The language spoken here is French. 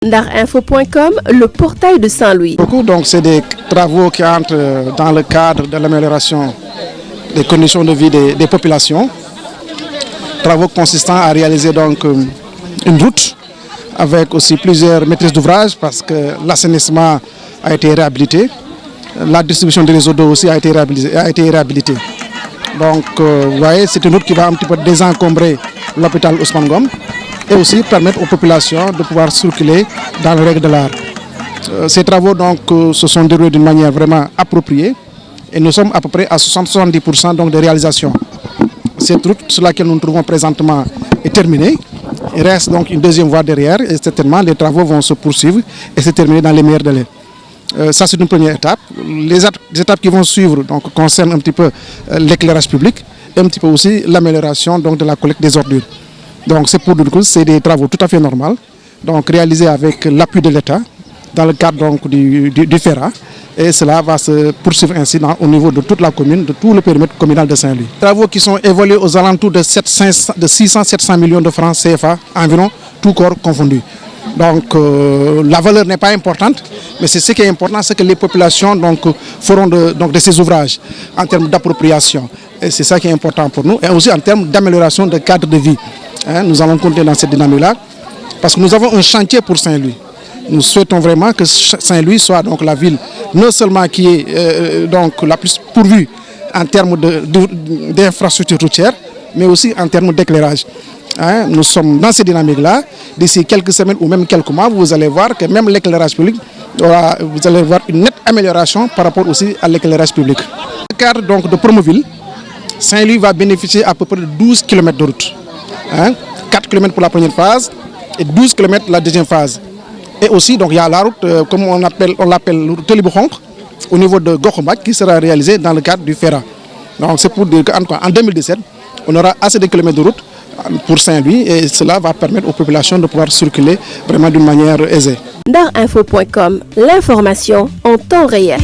Darinfo.com, le portail de Saint-Louis. Donc c'est des travaux qui entrent dans le cadre de l'amélioration des conditions de vie des populations. Travaux consistant à réaliser donc une route avec aussi plusieurs maîtrises d'ouvrage parce que l'assainissement a été réhabilité. La distribution des réseaux d'eau aussi a été réhabilitée. Donc vous voyez, c'est une route qui va un petit peu désencombrer l'hôpital Ousmane Ngom et aussi permettre aux populations de pouvoir circuler dans les règles de l'art. Ces travaux donc se sont déroulés d'une manière vraiment appropriée et nous sommes à peu près à 70% donc de réalisation. Cette route sur laquelle nous nous trouvons présentement est terminée. Il reste donc une deuxième voie derrière et certainement les travaux vont se poursuivre et se terminer dans les meilleurs délais. Ça c'est une première étape. Les étapes qui vont suivre donc, concernent un petit peu l'éclairage public et un petit peu aussi l'amélioration de la collecte des ordures. Donc c'est pour nous, c'est des travaux tout à fait normaux, donc réalisés avec l'appui de l'État dans le cadre donc, du FERA. Et cela va se poursuivre ainsi au niveau de toute la commune, de tout le périmètre communal de Saint-Louis. Travaux qui sont évalués aux alentours de 600-700 millions de francs CFA environ, tout corps confondu. Donc la valeur n'est pas importante, mais c'est ce qui est important, c'est que les populations donc, feront de ces ouvrages en termes d'appropriation. Et c'est ça qui est important pour nous, et aussi en termes d'amélioration de cadre de vie. Nous allons compter dans cette dynamique-là, parce que nous avons un chantier pour Saint-Louis. Nous souhaitons vraiment que Saint-Louis soit donc la ville non seulement qui est donc la plus pourvue en termes d'infrastructures routières, mais aussi en termes d'éclairage. Nous sommes dans cette dynamique-là. D'ici quelques semaines ou même quelques mois, vous allez voir que même l'éclairage public, vous allez voir une nette amélioration par rapport aussi à l'éclairage public. Dans le cadre donc de Promoville, Saint-Louis va bénéficier à peu près de 12 km de route. 4 km pour la première phase et 12 km pour la deuxième phase. Et aussi, donc, il y a la route, comme on l'appelle Teliboukhonk, au niveau de Gokhombac, qui sera réalisée dans le cadre du FERA. Donc, c'est pour dire qu'en 2017, on aura assez de kilomètres de route pour Saint-Louis et cela va permettre aux populations de pouvoir circuler vraiment d'une manière aisée. Darinfo.com, l'information en temps réel.